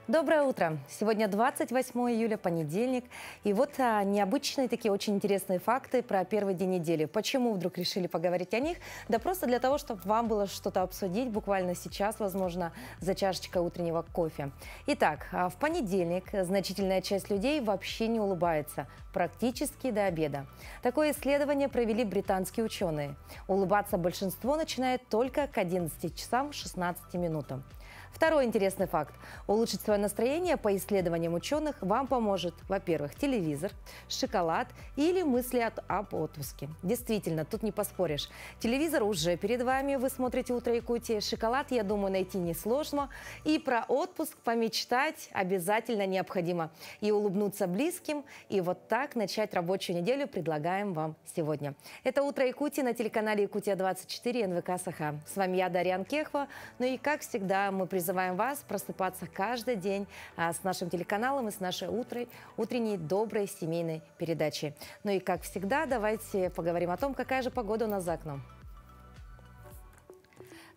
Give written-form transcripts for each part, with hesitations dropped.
Доброе утро! Сегодня 28 июля, понедельник. И вот необычные такие очень интересные факты про первый день недели. Почему вдруг решили поговорить о них? Да просто для того, чтобы вам было что-то обсудить буквально сейчас, возможно, за чашечкой утреннего кофе. Итак, в понедельник значительная часть людей вообще не улыбается. Практически до обеда. Такое исследование провели британские ученые. Улыбаться большинство начинает только к 11 часам 16 минутам. Второй интересный факт. Улучшить свое настроение, по исследованиям ученых, вам поможет, во-первых, телевизор, шоколад или мысли об отпуске. Действительно, тут не поспоришь. Телевизор уже перед вами, вы смотрите «Утро Якутии». Шоколад, я думаю, найти несложно. И про отпуск помечтать обязательно необходимо. И улыбнуться близким. И вот так начать рабочую неделю предлагаем вам сегодня. Это «Утро Якутии» на телеканале «Якутия-24» НВК Саха. С вами я, Дарья Анкехова. Ну и, как всегда, мы призываем вас просыпаться каждый день с нашим телеканалом и с нашей утренней доброй семейной передачей. Ну и, как всегда, давайте поговорим о том, какая же погода у нас за окном.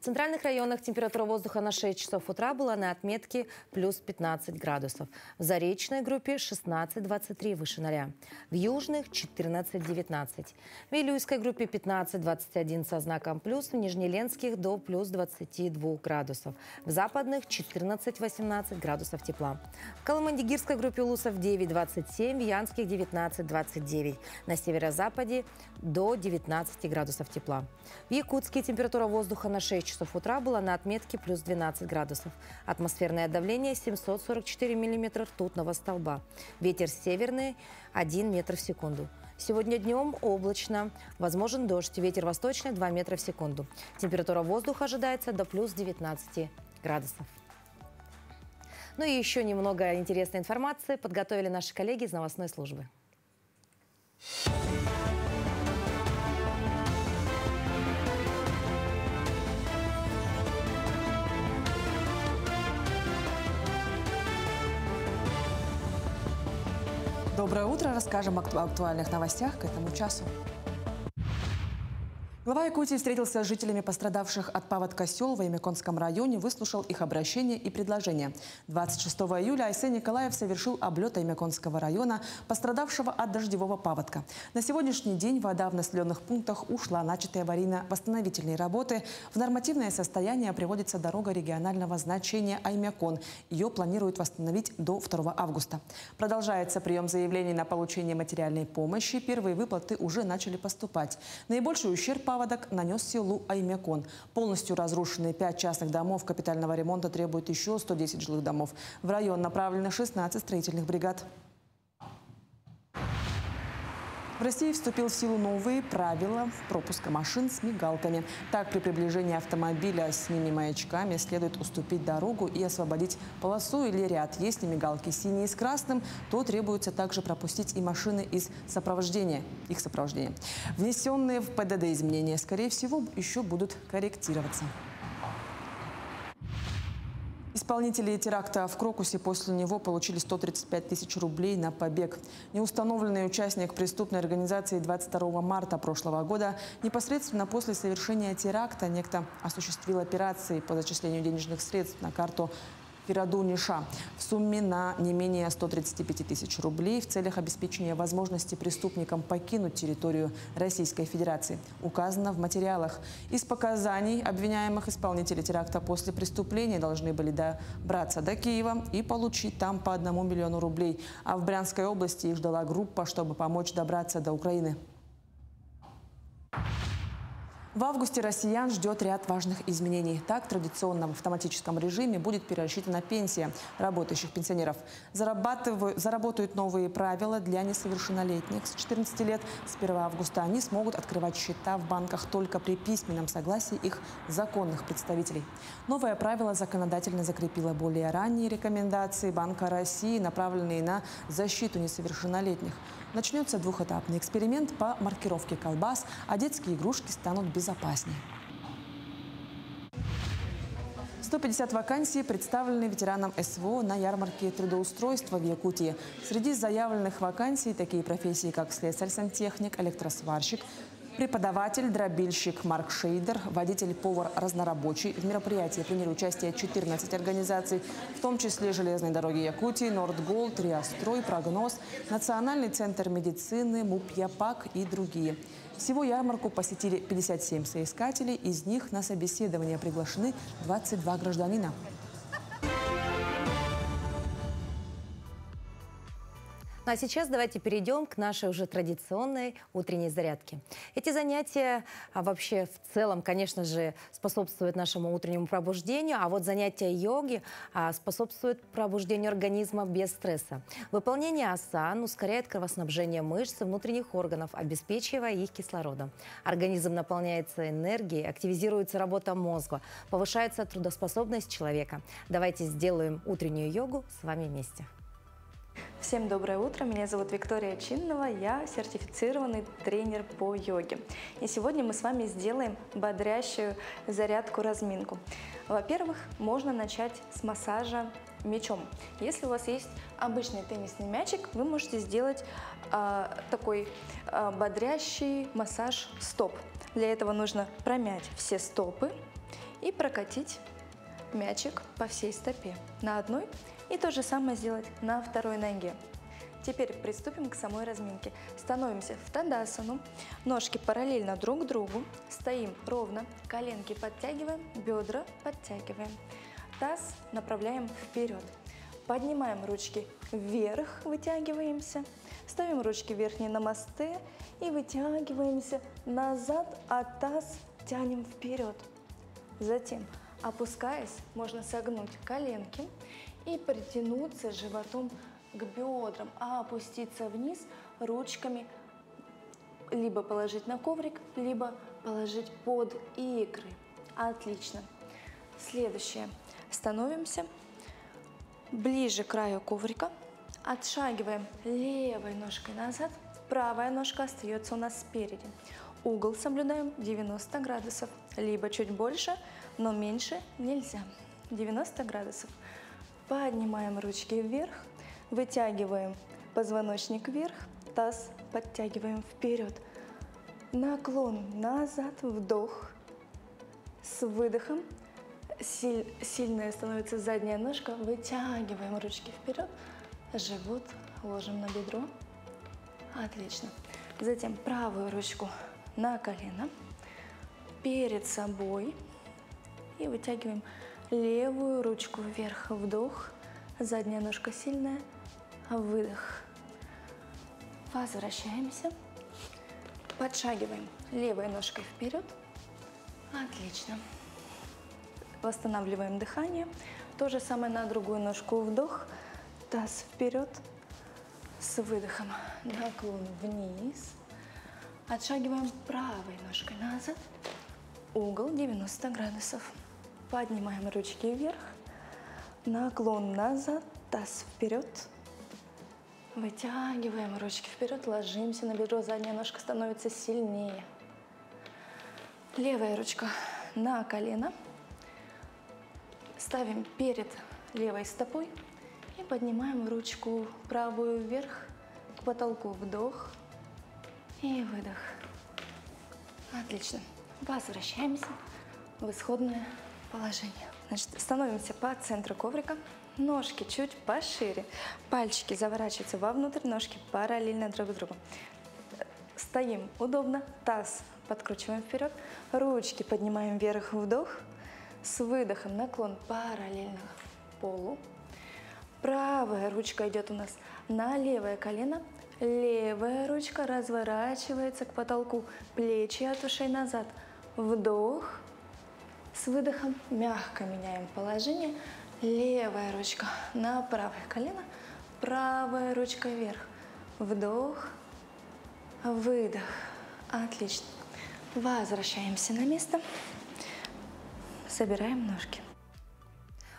В центральных районах температура воздуха на 6 часов утра была на отметке плюс 15 градусов. В Заречной группе 16-23 выше 0. В Южных 14-19. В Вилюйской группе 15-21 со знаком плюс. В Нижнеленских до плюс 22 градусов. В Западных 14-18 градусов тепла. В Колымандигирской группе Улусов 9-27. В Янских 19-29. На северо-западе до 19 градусов тепла. В Якутске температура воздуха на 6 часов утра была на отметке плюс 12 градусов. Атмосферное давление 744 миллиметра ртутного столба. Ветер северный 1 метр в секунду. Сегодня днем облачно, возможен дождь, ветер восточный 2 метра в секунду. Температура воздуха ожидается до плюс 19 градусов. Ну и еще немного интересной информации подготовили наши коллеги из новостной службы. Доброе утро. Расскажем об актуальных новостях к этому часу. Глава Якутии встретился с жителями пострадавших от паводка сел в Аймяконском районе, выслушал их обращения и предложения. 26 июля Айсен Николаев совершил облет Аймяконского района, пострадавшего от дождевого паводка. На сегодняшний день вода в населенных пунктах ушла, начатые аварийно-восстановительные работы. В нормативное состояние приводится дорога регионального значения Аймякон. Ее планируют восстановить до 2 августа. Продолжается прием заявлений на получение материальной помощи. Первые выплаты уже начали поступать. Наибольший ущерб паводок нанес селу Аймякон. Полностью разрушенные 5 частных домов. Капитального ремонта требует еще 110 жилых домов. В район направлены 16 строительных бригад. В России вступил в силу новые правила пропуска машин с мигалками. Так, при приближении автомобиля с мини-маячками следует уступить дорогу и освободить полосу или ряд. Если мигалки синие с красным, то требуется также пропустить и машины из сопровождения, их сопровождения. Внесенные в ПДД изменения, скорее всего, еще будут корректироваться. Исполнители теракта в Крокусе после него получили 135 тысяч рублей на побег. Неустановленный участник преступной организации 22 марта прошлого года непосредственно после совершения теракта некто осуществил операции по зачислению денежных средств на карту Фираду Ниша в сумме на не менее 135 тысяч рублей в целях обеспечения возможности преступникам покинуть территорию Российской Федерации. Указано в материалах. Из показаний обвиняемых исполнители теракта после преступления должны были добраться до Киева и получить там по 1 миллиону рублей. А в Брянской области их ждала группа, чтобы помочь добраться до Украины. В августе россиян ждет ряд важных изменений. Так, традиционно в автоматическом режиме будет пересчитана пенсия работающих пенсионеров. Заработают новые правила для несовершеннолетних с 14 лет. С 1 августа они смогут открывать счета в банках только при письменном согласии их законных представителей. Новое правило законодательно закрепило более ранние рекомендации Банка России, направленные на защиту несовершеннолетних. Начнется двухэтапный эксперимент по маркировке колбас, а детские игрушки станут безопаснее. 150 вакансий представлены ветеранам СВО на ярмарке трудоустройства в Якутии. Среди заявленных вакансий такие профессии, как слесарь-сантехник, электросварщик, Преподаватель, дробильщик Марк Шейдер, водитель, повар, разнорабочий. В мероприятии приняли участие 14 организаций, в том числе Железные дороги Якутии, Нордголд, Риастрой, Прогноз, Национальный центр медицины, МУП-ЯПАК и другие. Всего ярмарку посетили 57 соискателей, из них на собеседование приглашены 22 гражданина. Ну а сейчас давайте перейдем к нашей уже традиционной утренней зарядке. Эти занятия вообще в целом, конечно же, способствуют нашему утреннему пробуждению, а вот занятия йоги способствуют пробуждению организма без стресса. Выполнение асан ускоряет кровоснабжение мышц и внутренних органов, обеспечивая их кислородом. Организм наполняется энергией, активизируется работа мозга, повышается трудоспособность человека. Давайте сделаем утреннюю йогу с вами вместе. Всем доброе утро, меня зовут Виктория Чиннова, я сертифицированный тренер по йоге. И сегодня мы с вами сделаем бодрящую зарядку-разминку. Во-первых, можно начать с массажа мячом. Если у вас есть обычный теннисный мячик, вы можете сделать такой бодрящий массаж стоп. Для этого нужно промять все стопы и прокатить мячик по всей стопе на одной. И то же самое сделать на второй ноге. Теперь приступим к самой разминке. Становимся в тадасану, ножки параллельно друг другу, стоим ровно, коленки подтягиваем, бедра подтягиваем. Таз направляем вперед. Поднимаем ручки вверх, вытягиваемся. Ставим ручки верхние намасте и вытягиваемся назад, а таз тянем вперед. Затем, опускаясь, можно согнуть коленки и притянуться животом к бедрам, а опуститься вниз ручками либо положить на коврик, либо положить под икры. Отлично. Следующее. Становимся ближе к краю коврика, отшагиваем левой ножкой назад, правая ножка остается у нас спереди. Угол соблюдаем 90 градусов, либо чуть больше, но меньше нельзя. 90 градусов. Поднимаем ручки вверх, вытягиваем позвоночник вверх, таз подтягиваем вперед. Наклон назад, вдох. С выдохом сильная становится задняя ножка, вытягиваем ручки вперед, живот ложим на бедро. Отлично. Затем правую ручку на колено, перед собой и вытягиваем левую ручку вверх, вдох, задняя ножка сильная, выдох. Возвращаемся, подшагиваем левой ножкой вперед. Отлично. Восстанавливаем дыхание. То же самое на другую ножку, вдох, таз вперед, с выдохом наклон вниз. Отшагиваем правой ножкой назад, угол 90 градусов. Поднимаем ручки вверх, наклон назад, таз вперед. Вытягиваем ручки вперед, ложимся на бедро, задняя ножка становится сильнее. Левая ручка на колено. Ставим перед левой стопой и поднимаем ручку правую вверх к потолку. Вдох и выдох. Отлично. Возвращаемся в исходное положение. Значит, становимся по центру коврика, ножки чуть пошире, пальчики заворачиваются вовнутрь, ножки параллельно друг другу. Стоим удобно, таз подкручиваем вперед, ручки поднимаем вверх, вдох, с выдохом наклон параллельно полу. Правая ручка идет у нас на левое колено, левая ручка разворачивается к потолку, плечи от ушей назад, вдох. С выдохом мягко меняем положение. Левая ручка на правое колено, правая ручка вверх. Вдох, выдох. Отлично. Возвращаемся на место. Собираем ножки.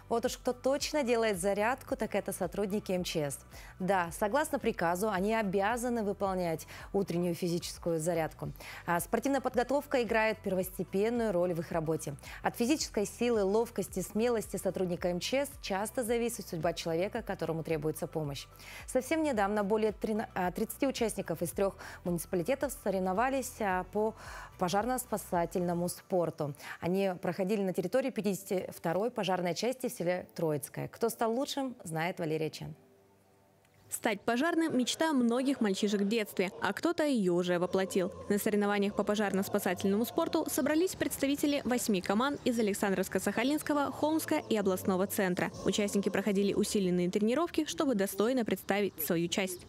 Вот уж кто точно делает зарядку, так это сотрудники МЧС. Да, согласно приказу, они обязаны выполнять утреннюю физическую зарядку. А спортивная подготовка играет первостепенную роль в их работе. От физической силы, ловкости, смелости сотрудника МЧС часто зависит судьба человека, которому требуется помощь. Совсем недавно более 30 участников из 3 муниципалитетов соревновались по пожарно-спасательному спорту. Они проходили на территории 52-й пожарной части в селе Троицкое. Кто стал лучшим, знает Валерия Чен. Стать пожарным – мечта многих мальчишек в детстве, а кто-то ее уже воплотил. На соревнованиях по пожарно-спасательному спорту собрались представители 8 команд из Александровска-Сахалинского, Холмска и областного центра. Участники проходили усиленные тренировки, чтобы достойно представить свою часть.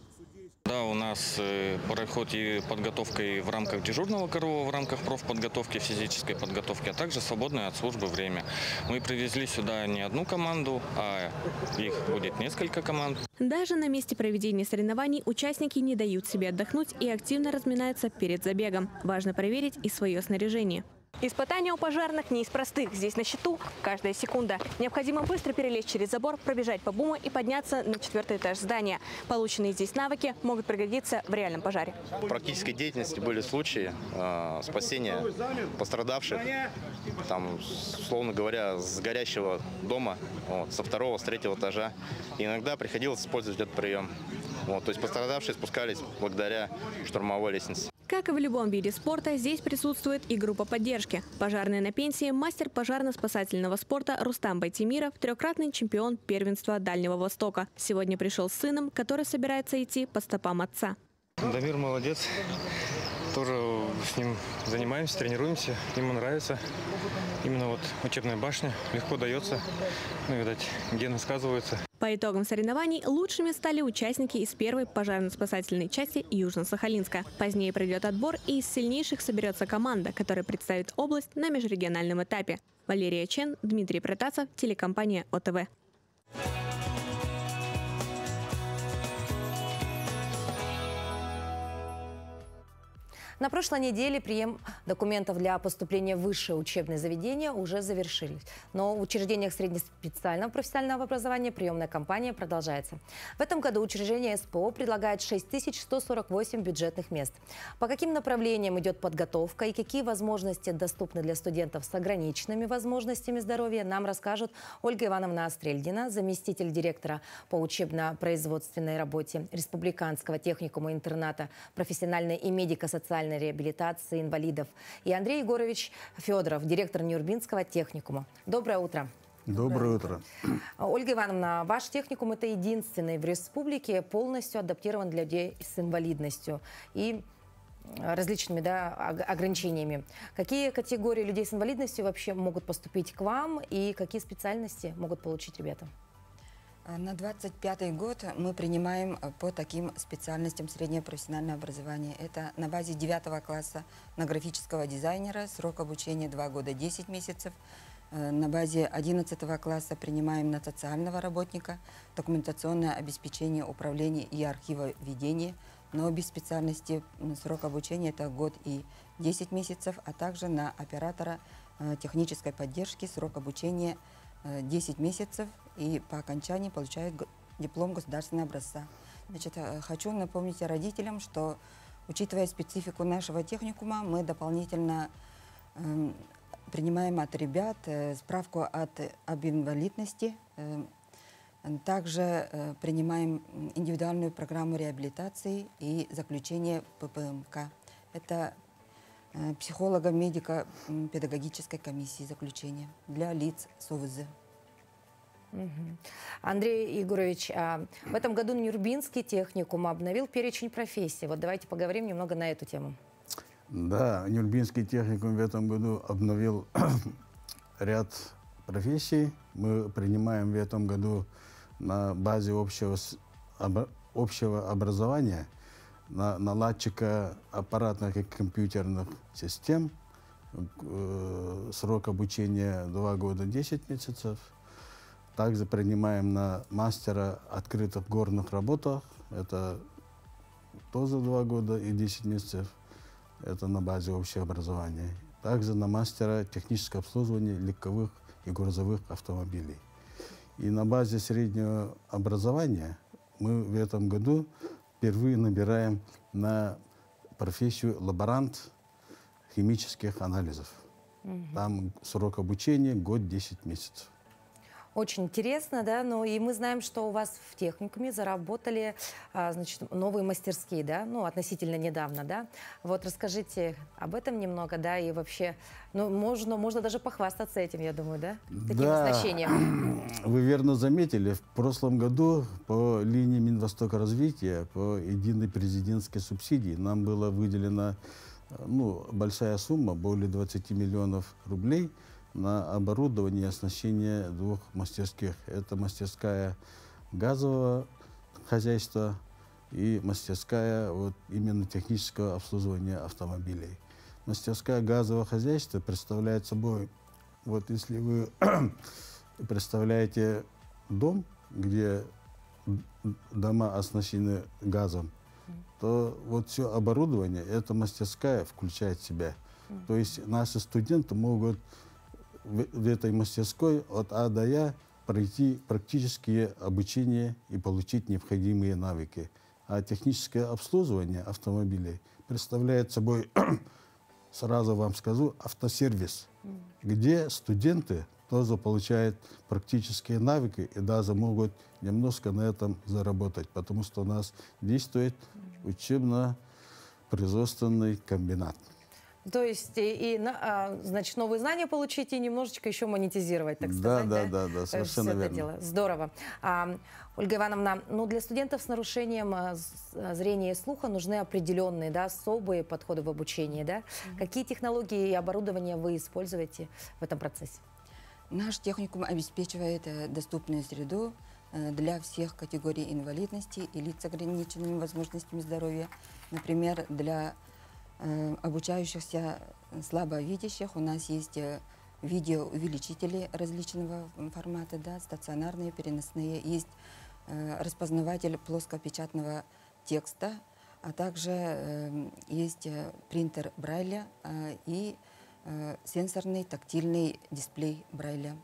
Да, у нас проходит и подготовка и в рамках дежурного КРО, в рамках профподготовки, физической подготовки, а также свободное от службы время. Мы привезли сюда не одну команду, а их будет несколько команд. Даже на месте проведения соревнований участники не дают себе отдохнуть и активно разминаются перед забегом. Важно проверить и свое снаряжение. Испытания у пожарных не из простых. Здесь на счету каждая секунда. Необходимо быстро перелезть через забор, пробежать по буму и подняться на 4-й этаж здания. Полученные здесь навыки могут пригодиться в реальном пожаре. В практической деятельности были случаи спасения пострадавших, там, условно говоря, с горящего дома, со 2-го, с 3-го этажа. И иногда приходилось использовать этот прием. То есть пострадавшие спускались благодаря штурмовой лестнице. Как и в любом виде спорта, здесь присутствует и группа поддержки. Пожарный на пенсии, мастер пожарно-спасательного спорта Рустам Байтимиров, 3-кратный чемпион первенства Дальнего Востока. Сегодня пришел с сыном, который собирается идти по стопам отца. Дамир молодец. Тоже с ним занимаемся, тренируемся. Ему нравится. Именно учебная башня легко дается. Видать, гены сказываются. По итогам соревнований лучшими стали участники из 1-й пожарно-спасательной части Южно-Сахалинска. Позднее пройдет отбор, и из сильнейших соберется команда, которая представит область на межрегиональном этапе. Валерия Чен, Дмитрий Протасов, телекомпания ОТВ. На прошлой неделе прием документов для поступления в высшее учебное заведение уже завершились. Но в учреждениях среднеспециального профессионального образования приемная кампания продолжается. В этом году учреждение СПО предлагает 6148 бюджетных мест. По каким направлениям идет подготовка и какие возможности доступны для студентов с ограниченными возможностями здоровья, нам расскажет Ольга Ивановна Острельдина, заместитель директора по учебно-производственной работе Республиканского техникума-интерната профессиональной и медико-социальной реабилитации инвалидов, и Андрей Егорович Федоров, директор Нюрбинского техникума. Доброе утро. Доброе утро. Ольга Ивановна, ваш техникум – это единственный в республике полностью адаптирован для людей с инвалидностью и различными ограничениями. Какие категории людей с инвалидностью вообще могут поступить к вам и какие специальности могут получить ребята? На 25-й год мы принимаем по таким специальностям среднее профессиональное образование. Это на базе 9 класса на графического дизайнера, срок обучения 2 года 10 месяцев. На базе 11 класса принимаем на социального работника, документационное обеспечение, управление и архивоведение. Но без специальности срок обучения это год и 10 месяцев, а также на оператора технической поддержки срок обучения 10 месяцев, и по окончании получают диплом государственного образца. Значит, хочу напомнить родителям, что, учитывая специфику нашего техникума, мы дополнительно принимаем от ребят справку об инвалидности, также принимаем индивидуальную программу реабилитации и заключение ППМК. Это психолого-медико-педагогической комиссии заключения для лиц с ОВЗ. Андрей Егорович, в этом году Нюрбинский техникум обновил перечень профессий. Вот давайте поговорим немного на эту тему. Да, Нюрбинский техникум в этом году обновил ряд профессий. Мы принимаем в этом году на базе общего образования наладчика аппаратных и компьютерных систем. Срок обучения 2 года 10 месяцев. Также принимаем на мастера открытых горных работах. Это тоже 2 года и 10 месяцев. Это на базе общего образования. Также на мастера технического обслуживания легковых и грузовых автомобилей. И на базе среднего образования мы в этом году впервые набираем на профессию лаборант химических анализов. Там срок обучения год 10 месяцев. Очень интересно, да, но и мы знаем, что у вас в техникуме заработали, значит, новые мастерские, да, ну, относительно недавно, да. Вот расскажите об этом немного, да, и вообще, ну, можно даже похвастаться этим, я думаю, да, таким оснащением. Вы верно заметили, в прошлом году по линии Минвостока развития, по единой президентской субсидии нам была выделена, ну, большая сумма, более 20 миллионов рублей, на оборудование и оснащение двух мастерских. Это мастерская газового хозяйства и мастерская вот, именно технического обслуживания автомобилей. Мастерская газового хозяйства представляет собой, вот если вы представляете дом, где дома оснащены газом, то вот все оборудование, эта мастерская включает в себя. То есть наши студенты могут в этой мастерской от А до Я пройти практические обучение и получить необходимые навыки. А техническое обслуживание автомобилей представляет собой, сразу вам скажу, автосервис, где студенты тоже получают практические навыки и даже могут немножко на этом заработать, потому что у нас действует учебно-производственный комбинат. То есть, значит, новые знания получить и немножечко еще монетизировать, так сказать. Да, совершенно верно. Дело. Здорово. Ольга Ивановна, ну, для студентов с нарушением зрения и слуха нужны определенные, да, особые подходы в обучении, да? Какие технологии и оборудование вы используете в этом процессе? Наш техникум обеспечивает доступную среду для всех категорий инвалидности и лиц с ограниченными возможностями здоровья. Например, для обучающихся слабовидящих у нас есть видеоувеличители различного формата, да, стационарные, переносные. Есть распознаватель плоскопечатного текста, а также есть принтер Брайля и сенсорный тактильный дисплей Брайля.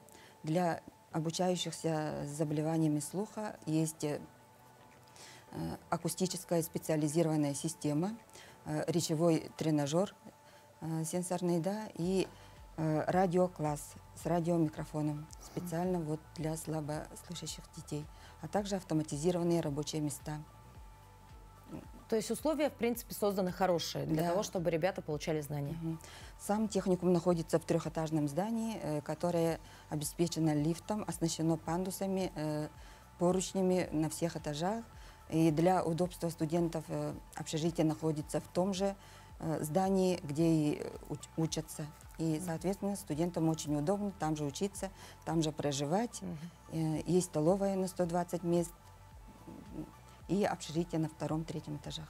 Для обучающихся с заболеваниями слуха есть акустическая специализированная система, речевой тренажер сенсорный, да, и радиокласс с радиомикрофоном специально вот для слабослышащих детей, а также автоматизированные рабочие места. То есть условия, в принципе, созданы хорошие для того, чтобы ребята получали знания. Сам техникум находится в трехэтажном здании, которое обеспечено лифтом, оснащено пандусами, поручнями на всех этажах. И для удобства студентов общежитие находится в том же здании, где и учатся. И, соответственно, студентам очень удобно там же учиться, там же проживать. Есть столовая на 120 мест и общежитие на втором-третьем этажах.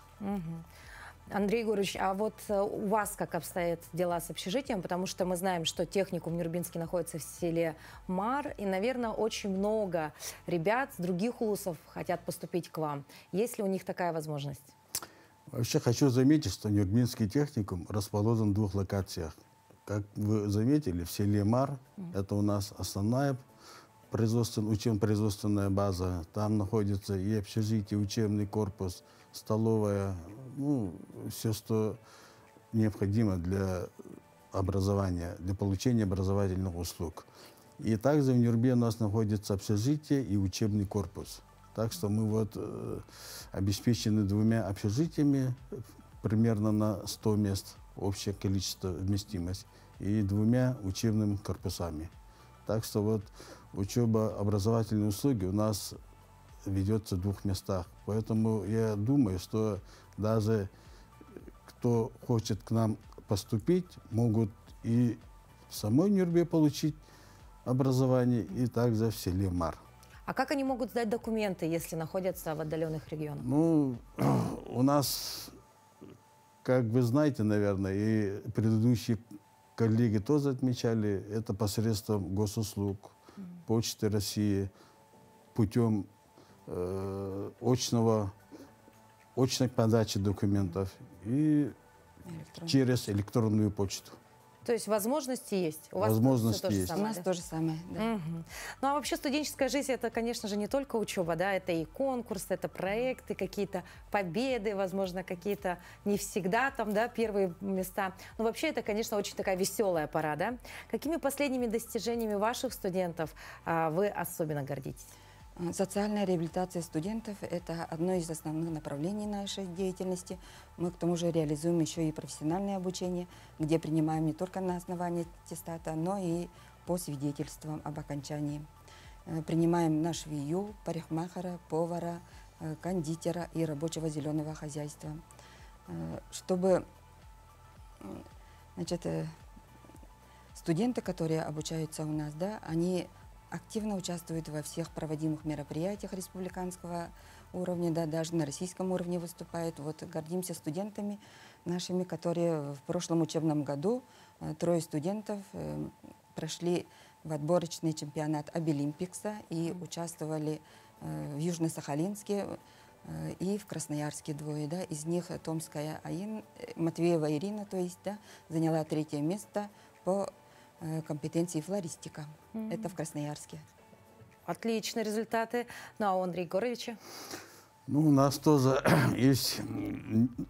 Андрей Егорович, а вот у вас как обстоят дела с общежитием? Потому что мы знаем, что техникум Нюрбинский находится в селе Мар, и, наверное, очень много ребят с других улусов хотят поступить к вам. Есть ли у них такая возможность? Вообще хочу заметить, что Нюрбинский техникум расположен в двух локациях. Как вы заметили, в селе Мар, это у нас основная учебно-производственная база. Там находится и общежитие, учебный корпус, столовая, ну, все, что необходимо для образования, для получения образовательных услуг. И также в Нюрбе у нас находится общежитие и учебный корпус. Так что мы вот обеспечены двумя общежитиями, примерно на 100 мест, общее количество вместимость, и двумя учебными корпусами. Так что вот учеба, образовательные услуги у нас ведется в двух местах. Поэтому я думаю, что даже кто хочет к нам поступить, могут и в самой Нюрбе получить образование, и также в селе Мар. А как они могут сдать документы, если находятся в отдаленных регионах? Ну, у нас, как вы знаете, наверное, и предыдущие коллеги тоже отмечали, это посредством госуслуг, Почты России, путем очной подачи документов и через электронную почту. То есть возможности есть? У вас Возможности всё то же есть. самое, У нас да? то же самое, да. Мгм. Ну а вообще студенческая жизнь это, конечно же, не только учеба, да, это и конкурсы, это проекты, какие-то победы, возможно, какие-то не всегда там, да, первые места. Но вообще это, конечно, очень такая веселая пора, да. Какими последними достижениями ваших студентов вы особенно гордитесь? Социальная реабилитация студентов – это одно из основных направлений нашей деятельности. Мы, к тому же, реализуем еще и профессиональное обучение, где принимаем не только на основании аттестата, но и по свидетельствам об окончании. Принимаем на швею, парикмахера, повара, кондитера и рабочего зеленого хозяйства. Чтобы, значит, студенты, которые обучаются у нас, да, они активно участвуют во всех проводимых мероприятиях республиканского уровня, да, даже на российском уровне выступают. Вот гордимся студентами нашими, которые в прошлом учебном году 3 студентов прошли в отборочный чемпионат Обилимпикса и участвовали в Южно-Сахалинске и в Красноярске 2. Да. Из них Томская Матвеева Ирина, то есть, да, заняла 3-е место по компетенции флористика. Это в Красноярске. Отличные результаты. Ну а у Андрея Егоровича? Ну, у нас тоже есть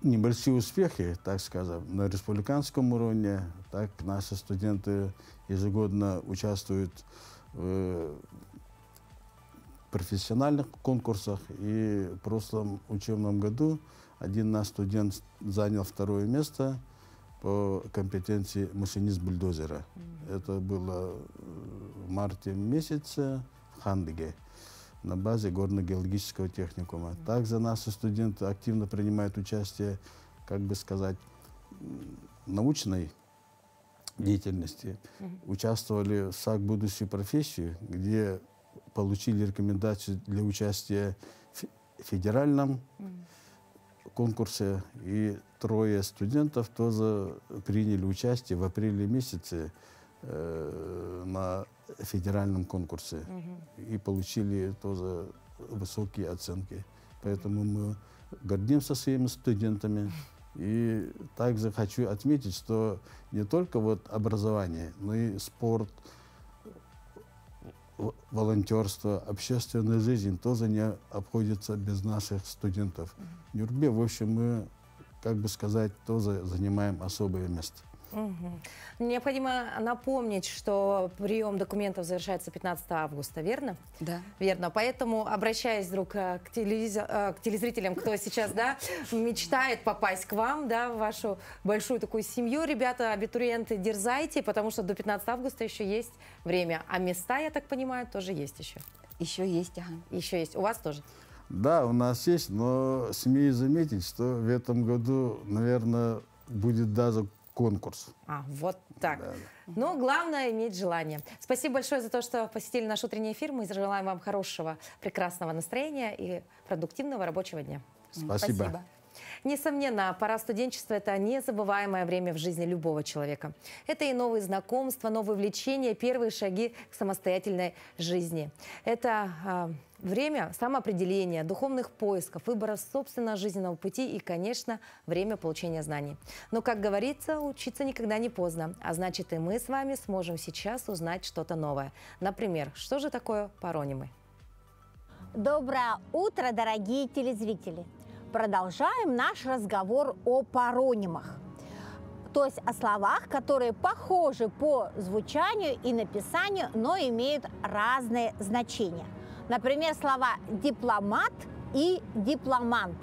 небольшие успехи, так скажем, на республиканском уровне. Так наши студенты ежегодно участвуют в профессиональных конкурсах. И в прошлом учебном году один наш студент занял 2-е место по компетенции машинист бульдозера. Это было в марте месяце в Хандыге на базе горно-геологического техникума. Также наши студенты активно принимают участие, как бы сказать, в научной деятельности. Участвовали в САК «Будущую профессию», где получили рекомендации для участия в федеральном конкурсе. И 3 студентов тоже приняли участие в апреле месяце на федеральном конкурсе и получили тоже высокие оценки. Поэтому мы гордимся своими студентами. И также хочу отметить, что не только вот образование, но и спорт, волонтерство, общественная жизнь тоже не обходится без наших студентов. В Нюрбе, в общем, мы, как бы сказать, тоже занимаем особое место. Необходимо напомнить, что прием документов завершается 15 августа, верно? Да. Верно. Поэтому, обращаясь вдруг к телезрителям, кто сейчас, да, мечтает попасть к вам, да, в вашу большую такую семью, ребята, абитуриенты, дерзайте, потому что до 15 августа еще есть время. А места, я так понимаю, тоже есть еще. Еще есть, ага. Еще есть. У вас тоже? Да, у нас есть, но смею заметить, что в этом году, наверное, будет даже конкурс. Вот так. Да. Но главное иметь желание. Спасибо большое за то, что посетили наш утренний эфир. Мы желаем вам хорошего, прекрасного настроения и продуктивного рабочего дня. Спасибо. Несомненно, пора студенчества – это незабываемое время в жизни любого человека. Это и новые знакомства, новые увлечения, первые шаги к самостоятельной жизни. Это время самоопределения, духовных поисков, выбора собственного жизненного пути и, конечно, время получения знаний. Но, как говорится, учиться никогда не поздно. А значит, и мы с вами сможем сейчас узнать что-то новое. Например, что же такое паронимы? Доброе утро, дорогие телезрители! Продолжаем наш разговор о паронимах, то есть о словах, которые похожи по звучанию и написанию, но имеют разные значения. Например, слова «дипломат» и «дипломант».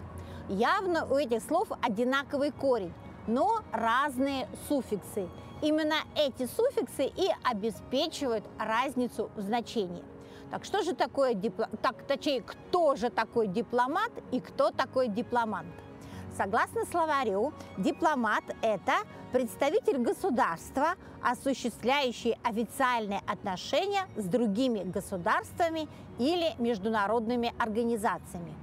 Явно у этих слов одинаковый корень, но разные суффиксы. Именно эти суффиксы и обеспечивают разницу в значении. Так что же такое кто же такой дипломат и кто такой дипломант? Согласно словарю, дипломат – это представитель государства, осуществляющий официальные отношения с другими государствами или международными организациями.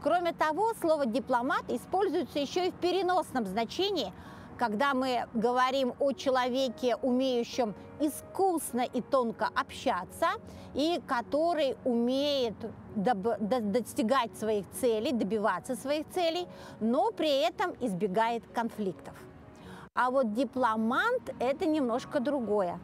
Кроме того, слово «дипломат» используется еще и в переносном значении, когда мы говорим о человеке, умеющем искусно и тонко общаться, и который умеет достигать своих целей, добиваться своих целей, но при этом избегает конфликтов. А вот дипломант – это немножко другое.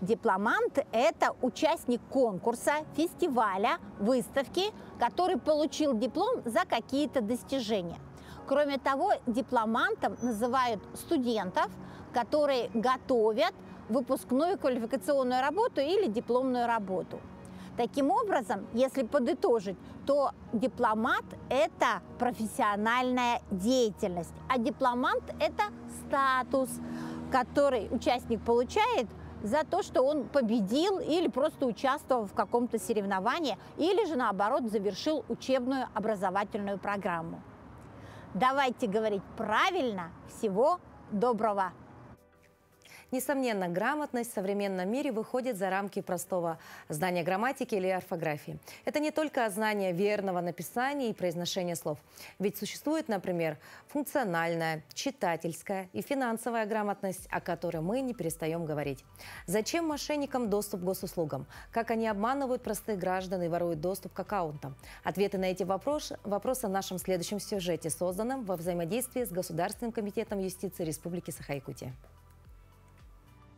Дипломант – это участник конкурса, фестиваля, выставки, который получил диплом за какие-то достижения. Кроме того, дипломантом называют студентов, которые готовят выпускную квалификационную работу или дипломную работу. Таким образом, если подытожить, то дипломат – это профессиональная деятельность, а дипломант – это статус, который участник получает за то, что он победил или просто участвовал в каком-то соревновании, или же, наоборот, завершил учебную образовательную программу. Давайте говорить правильно. Всего доброго! Несомненно, грамотность в современном мире выходит за рамки простого знания грамматики или орфографии. Это не только знание верного написания и произношения слов. Ведь существует, например, функциональная, читательская и финансовая грамотность, о которой мы не перестаем говорить. Зачем мошенникам доступ к госуслугам? Как они обманывают простых граждан и воруют доступ к аккаунтам? Ответы на эти вопросы в нашем следующем сюжете, созданном во взаимодействии с Государственным комитетом юстиции Республики Саха-Якутия.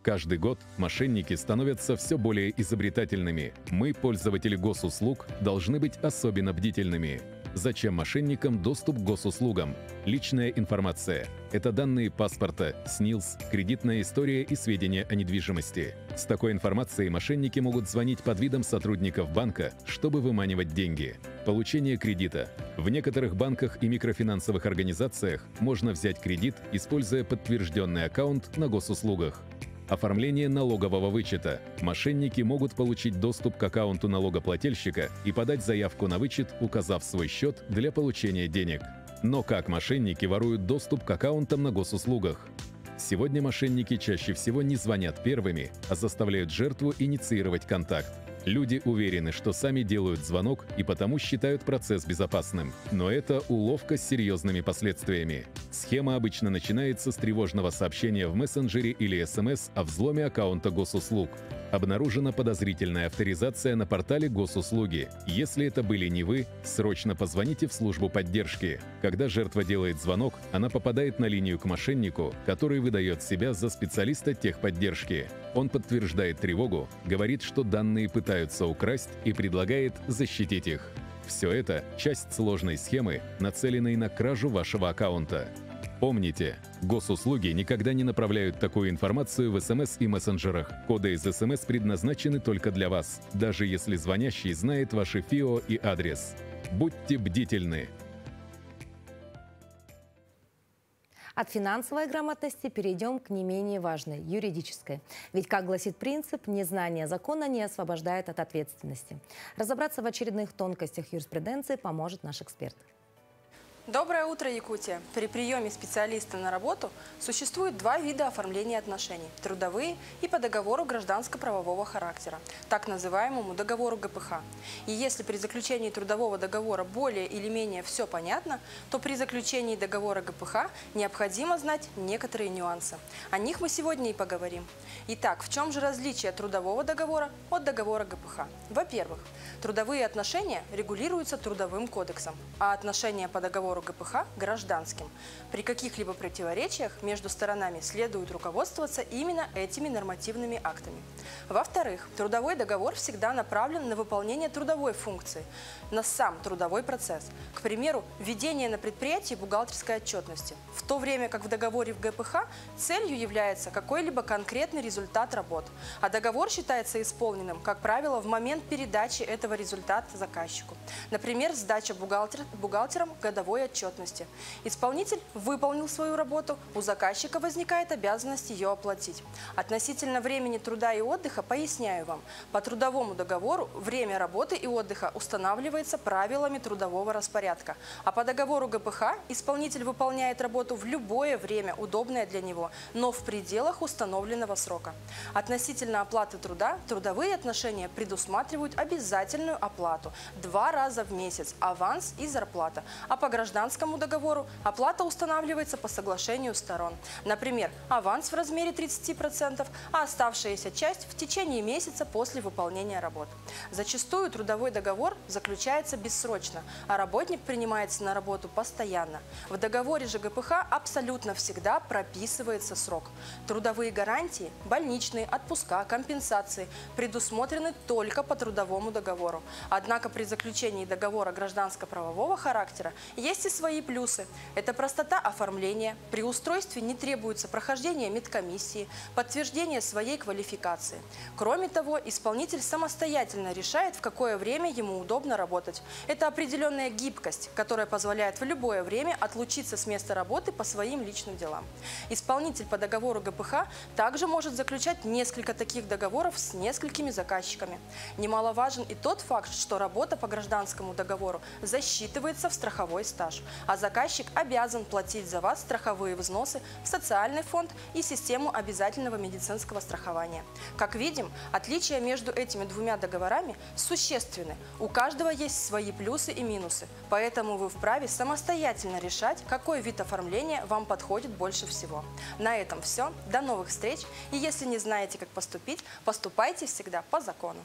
Каждый год мошенники становятся все более изобретательными. Мы, пользователи госуслуг, должны быть особенно бдительными. Зачем мошенникам доступ к госуслугам? Личная информация. Это данные паспорта, СНИЛС, кредитная история и сведения о недвижимости. С такой информацией мошенники могут звонить под видом сотрудников банка, чтобы выманивать деньги. Получение кредита. В некоторых банках и микрофинансовых организациях можно взять кредит, используя подтвержденный аккаунт на госуслугах. Оформление налогового вычета. Мошенники могут получить доступ к аккаунту налогоплательщика и подать заявку на вычет, указав свой счет для получения денег. Но как мошенники воруют доступ к аккаунтам на госуслугах? Сегодня мошенники чаще всего не звонят первыми, а заставляют жертву инициировать контакт. Люди уверены, что сами делают звонок и потому считают процесс безопасным. Но это уловка с серьезными последствиями. Схема обычно начинается с тревожного сообщения в мессенджере или СМС о взломе аккаунта госуслуг. Обнаружена подозрительная авторизация на портале госуслуги. Если это были не вы, срочно позвоните в службу поддержки. Когда жертва делает звонок, она попадает на линию к мошеннику, который выдает себя за специалиста техподдержки. Он подтверждает тревогу, говорит, что данные пытаются украсть и предлагает защитить их. Все это – часть сложной схемы, нацеленной на кражу вашего аккаунта. Помните, госуслуги никогда не направляют такую информацию в СМС и мессенджерах. Коды из СМС предназначены только для вас, даже если звонящий знает ваши ФИО и адрес. Будьте бдительны. От финансовой грамотности перейдем к не менее важной – юридической. Ведь, как гласит принцип, незнание закона не освобождает от ответственности. Разобраться в очередных тонкостях юриспруденции поможет наш эксперт. Доброе утро, Якутия! При приеме специалиста на работу существует два вида оформления отношений – трудовые и по договору гражданско-правового характера, так называемому договору ГПХ. И если при заключении трудового договора более или менее все понятно, то при заключении договора ГПХ необходимо знать некоторые нюансы. О них мы сегодня и поговорим. Итак, в чем же различие трудового договора от договора ГПХ? Во-первых, трудовые отношения регулируются Трудовым кодексом, а отношения по договору ГПХ – гражданским. При каких-либо противоречиях между сторонами следует руководствоваться именно этими нормативными актами. Во-вторых, трудовой договор всегда направлен на выполнение трудовой функции, на сам трудовой процесс. К примеру, введение на предприятии бухгалтерской отчетности, в то время как в договоре в ГПХ целью является какой-либо конкретный результат работ, а договор считается исполненным, как правило, в момент передачи этого результата заказчику. Например, сдача бухгалтером годовой отчетности. Исполнитель выполнил свою работу, у заказчика возникает обязанность ее оплатить. Относительно времени труда и отдыха поясняю вам. По трудовому договору время работы и отдыха устанавливается правилами трудового распорядка, а по договору ГПХ исполнитель выполняет работу в любое время, удобное для него, но в пределах установленного срока. Относительно оплаты труда, трудовые отношения предусматривают обязательную оплату 2 раза в месяц, аванс и зарплата, а по гражданскому гражданскому договору оплата устанавливается по соглашению сторон. Например, аванс в размере 30%, а оставшаяся часть в течение месяца после выполнения работ. Зачастую трудовой договор заключается бессрочно, а работник принимается на работу постоянно. В договоре же ГПХ абсолютно всегда прописывается срок. Трудовые гарантии, больничные, отпуска, компенсации предусмотрены только по трудовому договору. Однако при заключении договора гражданско-правового характера есть и свои плюсы. Это простота оформления, при устройстве не требуется прохождение медкомиссии, подтверждение своей квалификации. Кроме того, исполнитель самостоятельно решает, в какое время ему удобно работать. Это определенная гибкость, которая позволяет в любое время отлучиться с места работы по своим личным делам. Исполнитель по договору ГПХ также может заключать несколько таких договоров с несколькими заказчиками. Немаловажен и тот факт, что работа по гражданскому договору засчитывается в страховой стаж, а заказчик обязан платить за вас страховые взносы в социальный фонд и систему обязательного медицинского страхования. Как видим, отличия между этими двумя договорами существенны. У каждого есть свои плюсы и минусы, поэтому вы вправе самостоятельно решать, какой вид оформления вам подходит больше всего. На этом все. До новых встреч. И если не знаете, как поступить, поступайте всегда по закону.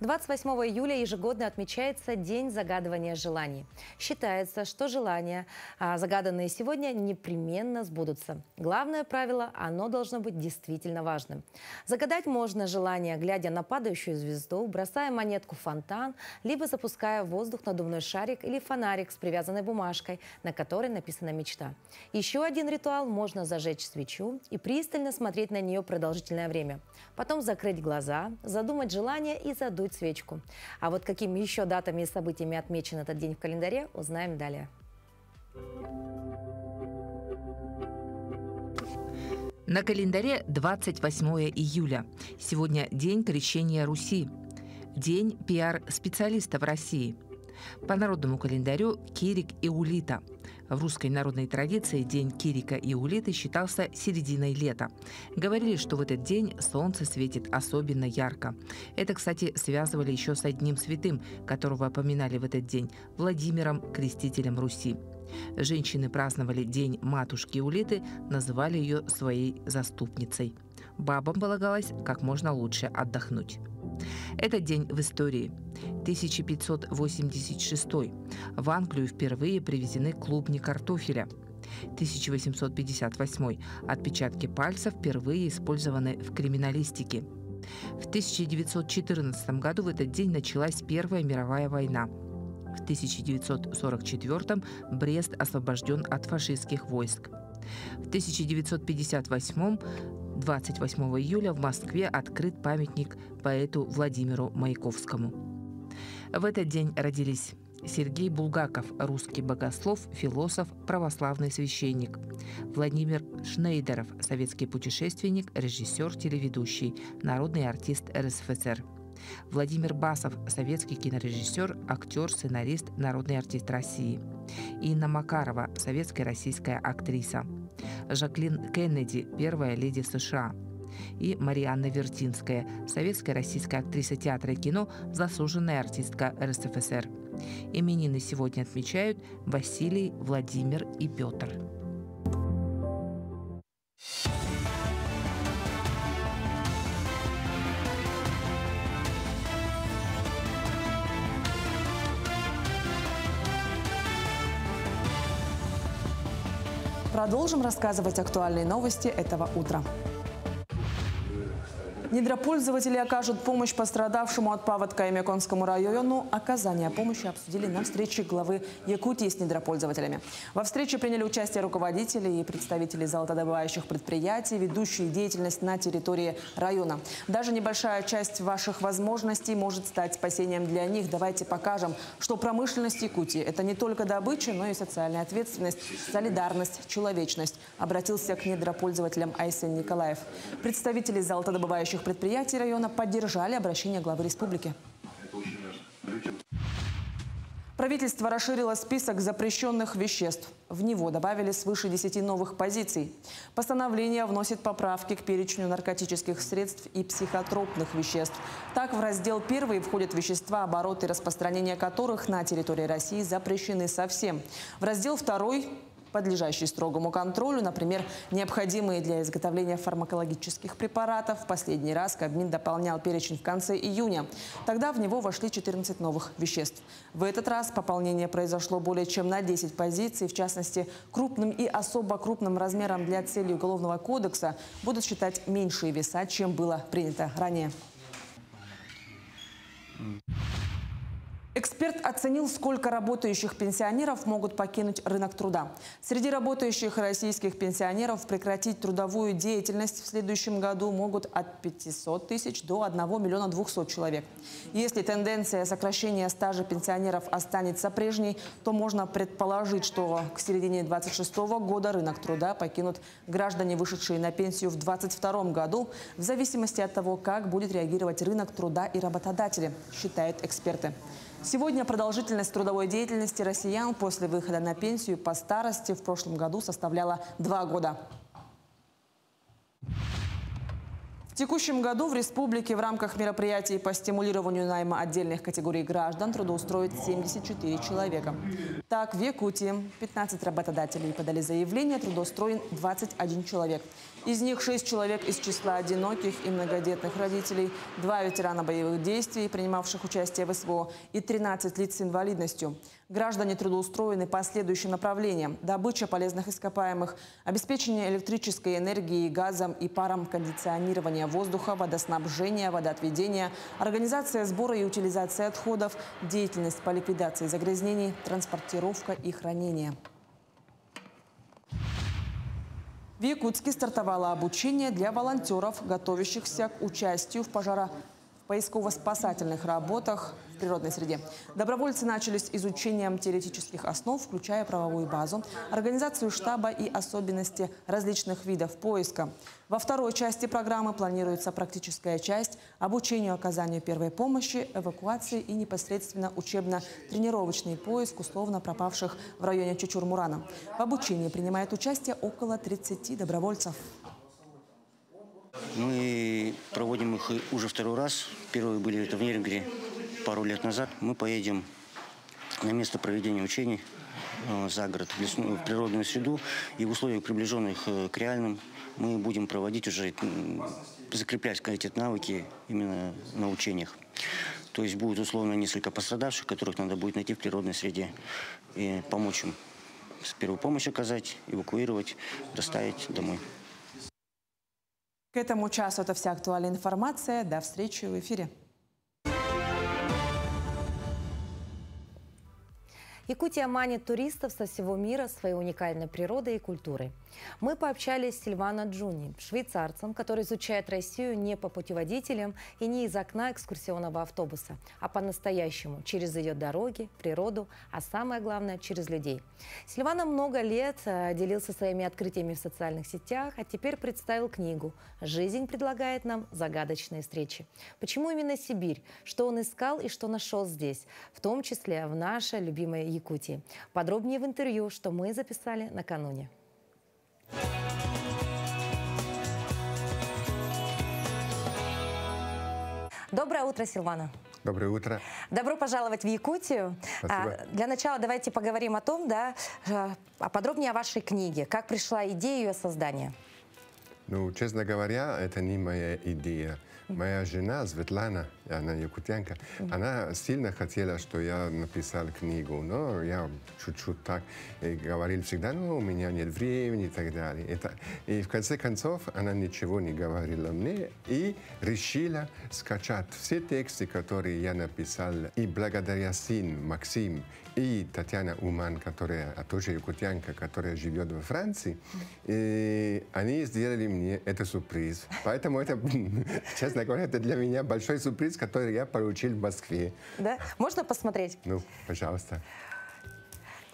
28 июля ежегодно отмечается День загадывания желаний. Считается, что желания, загаданные сегодня, непременно сбудутся. Главное правило – оно должно быть действительно важным. Загадать можно желание, глядя на падающую звезду, бросая монетку в фонтан, либо запуская в воздух надувной шарик или фонарик с привязанной бумажкой, на которой написана мечта. Еще один ритуал – можно зажечь свечу и пристально смотреть на нее продолжительное время. Потом закрыть глаза, задумать желание и задуть свечку. А вот какими еще датами и событиями отмечен этот день в календаре, узнаем далее. На календаре 28 июля. Сегодня день крещения Руси. День пиар-специалистов России. По народному календарю Кирик и Улита. В русской народной традиции день Кирика и Улиты считался серединой лета. Говорили, что в этот день солнце светит особенно ярко. Это, кстати, связывали еще с одним святым, которого поминали в этот день – Владимиром, крестителем Руси. Женщины праздновали день матушки Улиты, называли ее своей заступницей. Бабам полагалось как можно лучше отдохнуть. Этот день в истории. 1586. В Англию впервые привезены клубни картофеля. 1858. Отпечатки пальцев впервые использованы в криминалистике. В 1914 году в этот день началась Первая мировая война. В 1944 Брест освобожден от фашистских войск. В 1958 28 июля в Москве открыт памятник поэту Владимиру Маяковскому. В этот день родились Сергей Булгаков, русский богослов, философ, православный священник; Владимир Шнейдеров, советский путешественник, режиссер, телеведущий, народный артист РСФСР; Владимир Басов, советский кинорежиссер, актер, сценарист, народный артист России; Инна Макарова, советская российская актриса; Жаклин Кеннеди, первая леди США; и Марианна Вертинская, советская российская актриса театра и кино, заслуженная артистка РСФСР. Именины сегодня отмечают Василий, Владимир и Петр. Продолжим рассказывать актуальные новости этого утра. Недропользователи окажут помощь пострадавшему от паводка Имяконскому району. Оказание помощи обсудили на встрече главы Якутии с недропользователями. Во встрече приняли участие руководители и представители золотодобывающих предприятий, ведущие деятельность на территории района. Даже небольшая часть ваших возможностей может стать спасением для них. Давайте покажем, что промышленность Якутии – это не только добыча, но и социальная ответственность, солидарность, человечность. Обратился к недропользователям Айсен Николаев. Представители золотодобывающих предприятий района поддержали обращение главы республики. Правительство расширило список запрещенных веществ. В него добавили свыше 10 новых позиций. Постановление вносит поправки к перечню наркотических средств и психотропных веществ. Так, в раздел 1 входят вещества, обороты и распространение которых на территории России запрещены совсем. В раздел 2 подлежащий строгому контролю, например, необходимые для изготовления фармакологических препаратов. В последний раз Кабмин дополнял перечень в конце июня. Тогда в него вошли 14 новых веществ. В этот раз пополнение произошло более чем на 10 позиций. В частности, крупным и особо крупным размером для целей Уголовного кодекса будут считать меньшие веса, чем было принято ранее. Эксперт оценил, сколько работающих пенсионеров могут покинуть рынок труда. Среди работающих российских пенсионеров прекратить трудовую деятельность в следующем году могут от 500 тысяч до 1 миллиона 200 человек. Если тенденция сокращения стажа пенсионеров останется прежней, то можно предположить, что к середине 2026 года рынок труда покинут граждане, вышедшие на пенсию в 2022 году, в зависимости от того, как будет реагировать рынок труда и работодатели, считают эксперты. Сегодня продолжительность трудовой деятельности россиян после выхода на пенсию по старости в прошлом году составляла 2 года. В текущем году в республике в рамках мероприятий по стимулированию найма отдельных категорий граждан трудоустроит 74 человека. Так, в Якутии 15 работодателей подали заявление, трудоустроен 21 человек. Из них 6 человек из числа одиноких и многодетных родителей, 2 ветерана боевых действий, принимавших участие в СВО, и 13 лиц с инвалидностью. Граждане трудоустроены по следующим направлениям: добыча полезных ископаемых, обеспечение электрической энергией, газом и паром, кондиционирование воздуха, водоснабжение, водоотведение, организация сбора и утилизации отходов, деятельность по ликвидации загрязнений, транспортировка и хранение. В Якутске стартовало обучение для волонтеров, готовящихся к участию в поисково-спасательных работах в природной среде. Добровольцы начали с изучением теоретических основ, включая правовую базу, организацию штаба и особенности различных видов поиска. Во второй части программы планируется практическая часть – обучению оказанию первой помощи, эвакуации и непосредственно учебно-тренировочный поиск условно пропавших в районе Чучур-Мурана. В обучении принимает участие около 30 добровольцев. Мы проводим их уже второй раз. Первые были это в Нерюнгри пару лет назад. Мы поедем на место проведения учений за город, в природную среду. И в условиях, приближенных к реальным, мы будем проводить уже, закреплять эти навыки именно на учениях. То есть будет условно несколько пострадавших, которых надо будет найти в природной среде и помочь им с первой помощью оказать, эвакуировать, доставить домой. К этому часу это вся актуальная информация. До встречи в эфире. Якутия манит туристов со всего мира своей уникальной природой и культурой. Мы пообщались с Сильвано Джуни, швейцарцем, который изучает Россию не по путеводителям и не из окна экскурсионного автобуса, а по-настоящему, через ее дороги, природу, а самое главное, через людей. Сильвано много лет делился своими открытиями в социальных сетях, а теперь представил книгу «Жизнь предлагает нам загадочные встречи». Почему именно Сибирь? Что он искал и что нашел здесь, в том числе в нашей любимой Якутии. Подробнее в интервью, что мы записали накануне. Доброе утро, Сильвано. Доброе утро. Добро пожаловать в Якутию. Для начала давайте поговорим о том, подробнее о вашей книге. Как пришла идея ее создания? Ну, честно говоря, это не моя идея. Моя жена Светлана, она якутянка, она сильно хотела, что я написал книгу, но я чуть-чуть так говорил всегда, ну, у меня нет времени и так далее. И в конце концов она ничего не говорила мне и решила скачать все тексты, которые я написал. И благодаря сыну Максим и Татьяна Уман, которая тоже якутянка, которая живет во Франции, они сделали мне этот сюрприз. Поэтому это, честно говоря, это для меня большой сюрприз, который я получил в Москве. Да? Можно посмотреть? Ну, пожалуйста.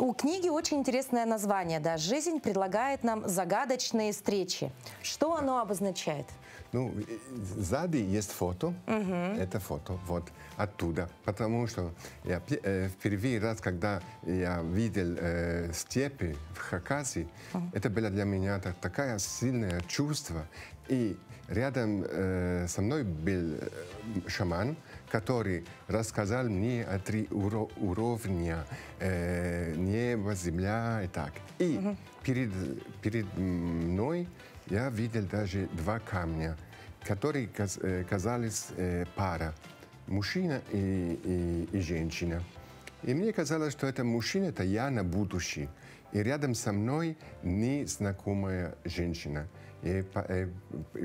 У книги очень интересное название, да, «Жизнь предлагает нам загадочные встречи». Что оно обозначает? Ну, сзади есть фото, это фото, вот оттуда, потому что я в первый раз, когда я видел степи в Хакасии, это было для меня такое сильное чувство, и рядом со мной был шаман, который рассказал мне о 3 уровня небо, земля и так. И перед мной я видел даже 2 камня, которые казались пара, мужчина и женщина. И мне казалось, что это мужчина, это я на будущее. И рядом со мной незнакомая женщина. И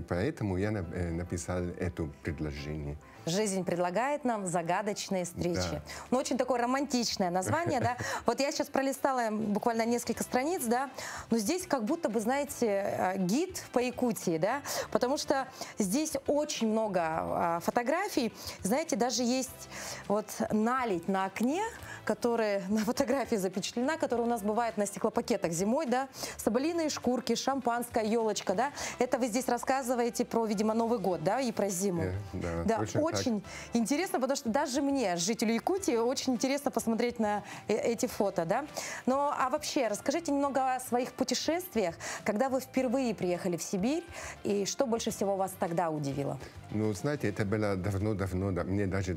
поэтому я написал это предложение. «Жизнь предлагает нам загадочные встречи». Да. Ну, очень такое романтичное название, да. Вот я сейчас пролистала буквально несколько страниц, да, но здесь как будто бы, знаете, гид по Якутии, да, потому что здесь очень много фотографий. Знаете, даже есть вот наледь на окне, которая на фотографии запечатлена, которая у нас бывает на стеклопакетах зимой, да, соболиные шкурки, шампанское, елочка, да. Это вы здесь рассказываете про, видимо, Новый год, да, и про зиму. Да, очень интересно, потому что даже мне, жителю Якутии, очень интересно посмотреть на эти фото, да. Но, а вообще, расскажите немного о своих путешествиях, когда вы впервые приехали в Сибирь, и что больше всего вас тогда удивило? Ну, знаете, это было давно-давно, да, мне даже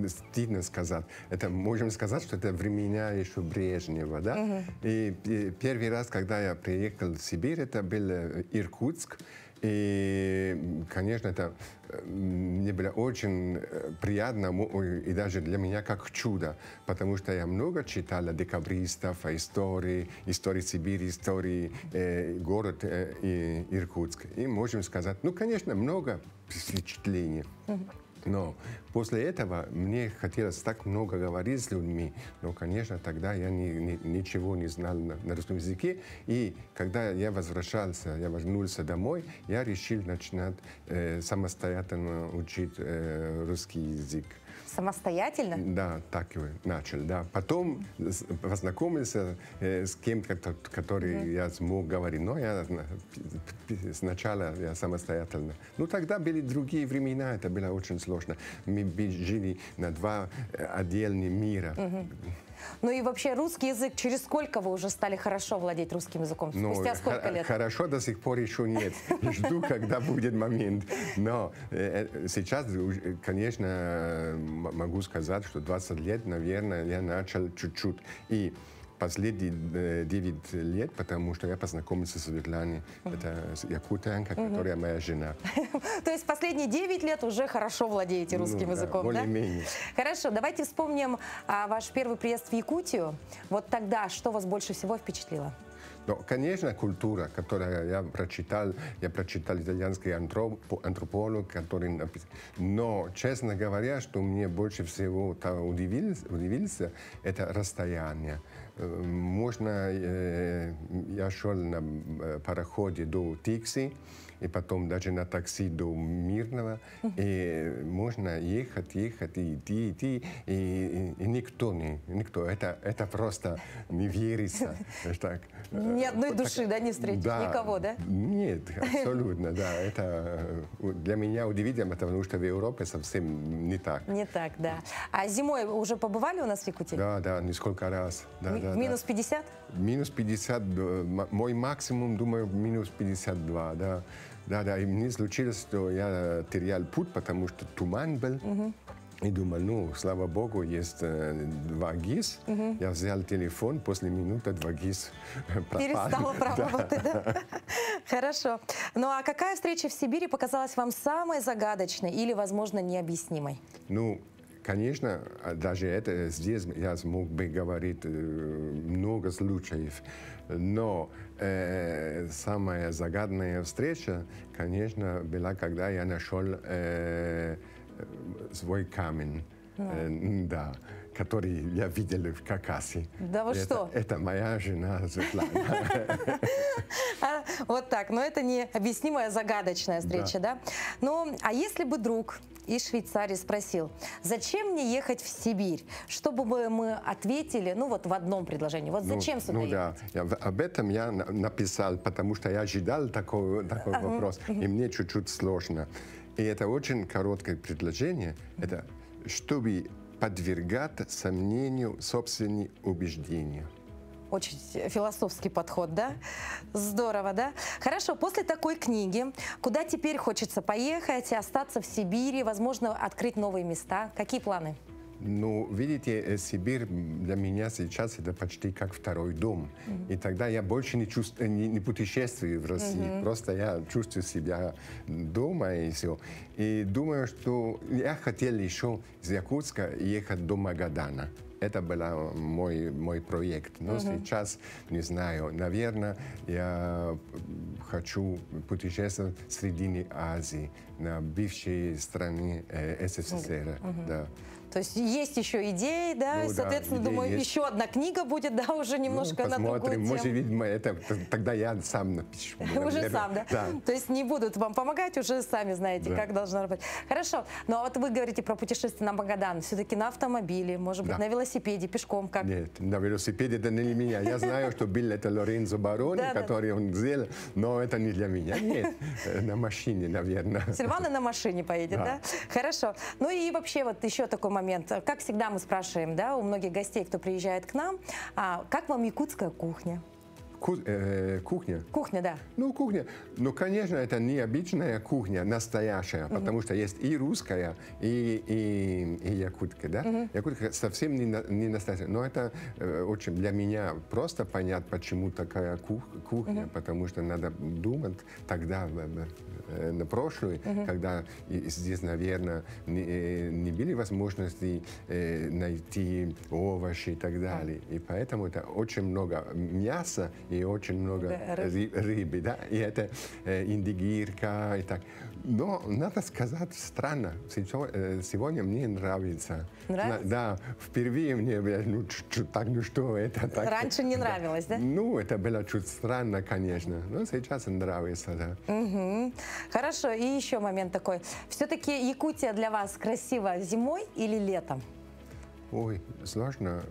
стыдно сказать. Это, можем сказать, что это времена еще Брежнева, да. И первый раз, когда я приехал в Сибирь, это был Иркутск. И, конечно, это мне было очень приятно, и даже для меня как чудо, потому что я много читал о декабристов, о истории Сибири, истории города Иркутск. И можем сказать, ну, конечно, много впечатлений. Но после этого мне хотелось так много говорить с людьми, но, конечно, тогда я ничего не знал на русском языке. И когда я вернулся домой, я решил начинать самостоятельно учить русский язык. Самостоятельно? Да, так и начал, да. Потом познакомился с кем-то, который я смог говорить, но сначала я самостоятельно. Ну, тогда были другие времена, это было очень сложно. Мы жили на 2 отдельных мира. Ну и вообще русский язык, через сколько вы уже стали хорошо владеть русским языком? Спустя сколько лет? Хорошо до сих пор еще нет. Жду, когда будет момент. Но сейчас, конечно, могу сказать, что 20 лет, наверное, я начал чуть-чуть. И последние 9 лет, потому что я познакомился с Светланой. Это якутянка, которая моя жена. То есть последние 9 лет уже хорошо владеете русским языком, да? Более-менее. Хорошо, давайте вспомним ваш первый приезд в Якутию. Вот тогда что вас больше всего впечатлило? Ну, конечно, культура, которую я прочитал итальянский антрополог, который написал. Но, честно говоря, что мне больше всего удивился, это расстояние. Можно, я шел на пароходе до Тикси, и потом даже на такси до Мирного, и можно ехать, и идти, и никто. Это просто не верится. Так. Ни одной души, да, не встретишь? Да, никого, да? Нет, абсолютно, да. Это для меня удивительно, потому что в Европе совсем не так. Не так, да. А зимой уже побывали у нас в Якутии? Да, несколько раз. Минус 50? Минус 50, мой максимум, думаю, минус 52, да. Да, и мне случилось, что я терял путь, потому что туман был. И думал, ну, слава богу, есть 2 ГИС. Я взял телефон, после минуты 2 ГИС пропали. Перестала работать, да? Хорошо. Ну, а какая встреча в Сибири показалась вам самой загадочной или, возможно, необъяснимой? Ну, конечно, даже это здесь я смог бы говорить много случаев. Но самая загадная встреча, конечно, была, когда я нашел свой камень. Да. который я видел в Хакасии. Да вы что? Это моя жена Светлана. Вот так. Но это необъяснимая загадочная встреча, да? Ну, а если бы друг из Швейцарии спросил, зачем мне ехать в Сибирь? Что бы мы ответили, ну вот в одном предложении. Вот зачем сюда ехать? Да, об этом я написал, потому что я ожидал такой вопрос, и мне чуть-чуть сложно. И это очень короткое предложение, это чтобы подвергать сомнению собственные убеждения. Очень философский подход, да? Здорово, да? Хорошо, после такой книги, куда теперь хочется поехать, остаться в Сибири, возможно, открыть новые места? Какие планы? Ну, видите, Сибирь для меня сейчас это почти как второй дом. И тогда я больше не путешествую в России, просто я чувствую себя дома и все. И думаю, что я хотел еще из Якутска ехать до Магадана. Это был мой проект. Но сейчас, не знаю, наверное, я хочу путешествовать в Срединной Азии, на бывшей стране СССР. Да. То есть еще идеи, да, ну, и, соответственно, да, думаю, есть. еще одна книга будет, да, уже немножко на другую тему. Может, видимо, тогда я сам напишу. Уже сам, да? То есть не будут вам помогать, уже сами знаете, как должно работать. Хорошо, но вот вы говорите про путешествие на Магадан, все-таки на автомобиле, может быть, на велосипеде, пешком, как? Нет, на велосипеде это не для меня. Я знаю, что был это Лоренцо Барони, который он сделал, но это не для меня. Нет, на машине, наверное. Сильвана на машине поедет, да? Хорошо. Ну и вообще вот еще такой момент. Как всегда мы спрашиваем, да, у многих гостей, кто приезжает к нам, как вам якутская кухня? Кухня? Кухня, да. Ну, кухня. Ну, конечно, это необычная кухня, настоящая, потому что есть и русская, и якутка, да? Якутка совсем не настоящая. Но это очень для меня просто понять, почему такая кухня, потому что надо думать тогда на прошлое, когда здесь, наверное, не были возможности найти овощи и так далее. И поэтому это очень много мяса и очень много рыбы, да, и это индигирка и так. Но, надо сказать, странно, сегодня мне нравится. Нравится? Да, впервые мне, ну что это? Так, раньше не нравилось, да? Ну, это было чуть странно, конечно, но сейчас нравится, да. Хорошо, и еще момент такой. Все-таки Якутия для вас красиво зимой или летом? Ой, сложно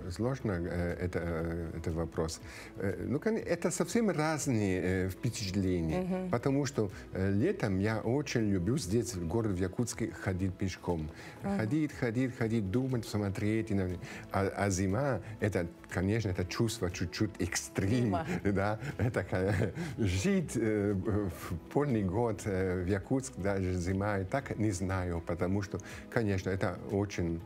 это вопрос. Ну, это совсем разные впечатления, потому что летом я очень люблю здесь, в городе Якутске, ходить пешком. Ходить, думать, смотреть. А зима, это, конечно, это чувство чуть-чуть экстрим. Да? Это жить полный год в Якутске, даже зима, и так не знаю, потому что, конечно, это очень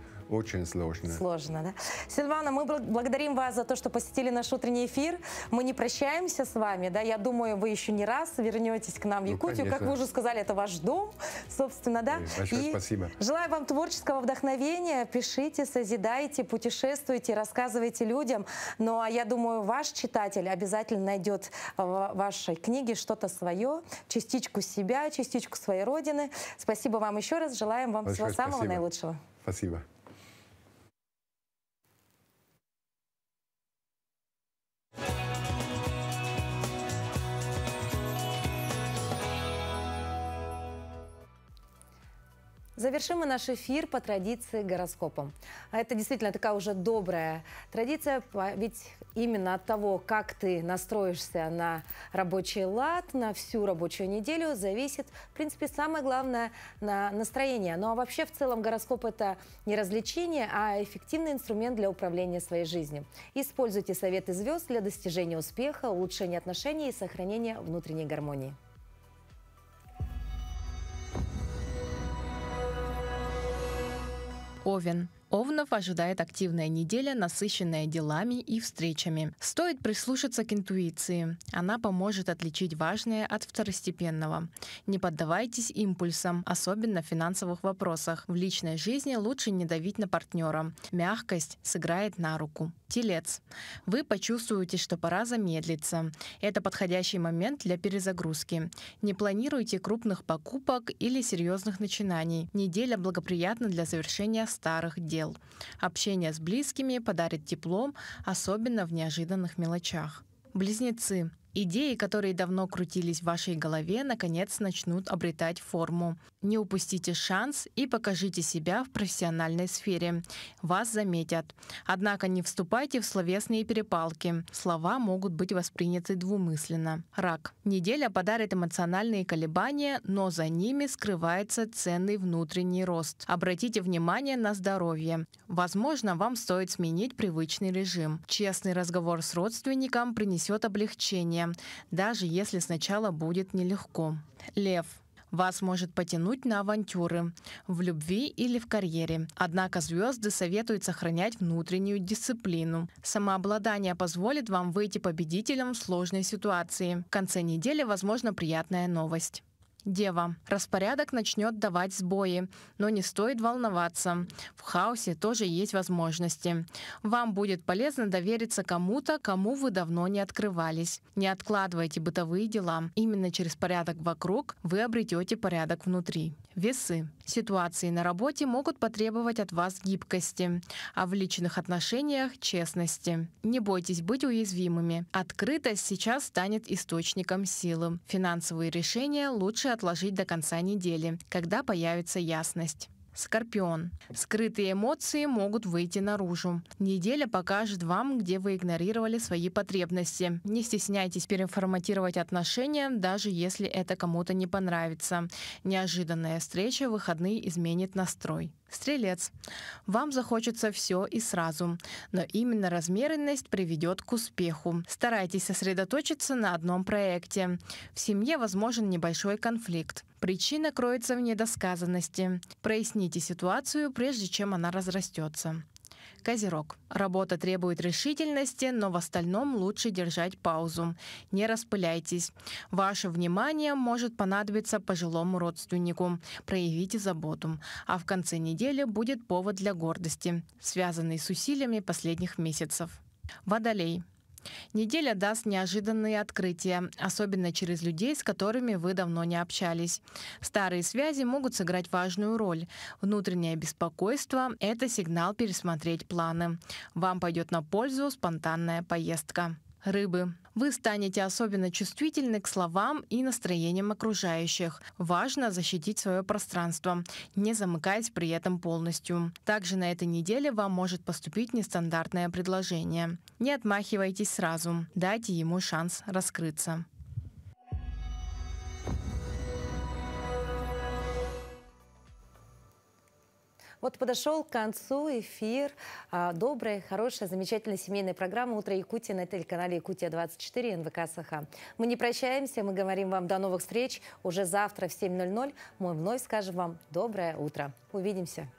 сложно. Сложно, да? Сильвана, мы благодарим вас за то, что посетили наш утренний эфир. Мы не прощаемся с вами, да? Я думаю, вы еще не раз вернетесь к нам в Якутию. Как вы уже сказали, это ваш дом, собственно, да? Большое спасибо. Желаю вам творческого вдохновения. Пишите, созидайте, путешествуйте, рассказывайте людям. Ну, а я думаю, ваш читатель обязательно найдет в вашей книге что-то свое, частичку себя, частичку своей родины. Спасибо вам еще раз. Желаем вам всего самого наилучшего. Спасибо. Завершим мы наш эфир по традиции гороскопом. А это действительно такая уже добрая традиция, ведь именно от того, как ты настроишься на рабочий лад, на всю рабочую неделю, зависит, в принципе, самое главное на настроение. Ну а вообще в целом гороскоп – это не развлечение, а эффективный инструмент для управления своей жизнью. Используйте советы звезд для достижения успеха, улучшения отношений и сохранения внутренней гармонии. Овен. Овнов ожидает активная неделя, насыщенная делами и встречами. Стоит прислушаться к интуиции. Она поможет отличить важное от второстепенного. Не поддавайтесь импульсам, особенно в финансовых вопросах. В личной жизни лучше не давить на партнера. Мягкость сыграет на руку. Телец. Вы почувствуете, что пора замедлиться. Это подходящий момент для перезагрузки. Не планируйте крупных покупок или серьезных начинаний. Неделя благоприятна для завершения старых дел. дел. Общение с близкими подарит теплом, особенно в неожиданных мелочах. Близнецы. Идеи, которые давно крутились в вашей голове, наконец начнут обретать форму. Не упустите шанс и покажите себя в профессиональной сфере. Вас заметят. Однако не вступайте в словесные перепалки. Слова могут быть восприняты двумысленно. Рак. Неделя подарит эмоциональные колебания, но за ними скрывается ценный внутренний рост. Обратите внимание на здоровье. Возможно, вам стоит сменить привычный режим. Честный разговор с родственником принесет облегчение, даже если сначала будет нелегко. Лев. Вас может потянуть на авантюры в любви или в карьере. Однако звезды советуют сохранять внутреннюю дисциплину. Самообладание позволит вам выйти победителем в сложной ситуации. В конце недели возможна приятная новость. Дева. Распорядок начнет давать сбои, но не стоит волноваться. В хаосе тоже есть возможности. Вам будет полезно довериться кому-то, кому вы давно не открывались. Не откладывайте бытовые дела. Именно через порядок вокруг вы обретете порядок внутри. Весы. Ситуации на работе могут потребовать от вас гибкости, а в личных отношениях — честности. Не бойтесь быть уязвимыми. Открытость сейчас станет источником силы. Финансовые решения лучше отложить до конца недели, когда появится ясность. Скорпион. Скрытые эмоции могут выйти наружу. Неделя покажет вам, где вы игнорировали свои потребности. Не стесняйтесь переформатировать отношения, даже если это кому-то не понравится. Неожиданная встреча в выходные изменит настрой. Стрелец. Вам захочется все и сразу, но именно размеренность приведет к успеху. Старайтесь сосредоточиться на одном проекте. В семье возможен небольшой конфликт. Причина кроется в недосказанности. Проясните ситуацию, прежде чем она разрастется. Козерог. Работа требует решительности, но в остальном лучше держать паузу. Не распыляйтесь. Ваше внимание может понадобиться пожилому родственнику. Проявите заботу. А в конце недели будет повод для гордости, связанный с усилиями последних месяцев. Водолей. Неделя даст неожиданные открытия, особенно через людей, с которыми вы давно не общались. Старые связи могут сыграть важную роль. Внутреннее беспокойство — это сигнал пересмотреть планы. Вам пойдет на пользу спонтанная поездка. Рыбы. Вы станете особенно чувствительны к словам и настроениям окружающих. Важно защитить свое пространство, не замыкаясь при этом полностью. Также на этой неделе вам может поступить нестандартное предложение. Не отмахивайтесь сразу, дайте ему шанс раскрыться. Вот подошел к концу эфир доброй, хорошей, замечательной семейной программы «Утро Якутии» на телеканале «Якутия-24» НВК СХ. Мы не прощаемся, мы говорим вам до новых встреч. Уже завтра в 7:00 мы вновь скажем вам доброе утро. Увидимся.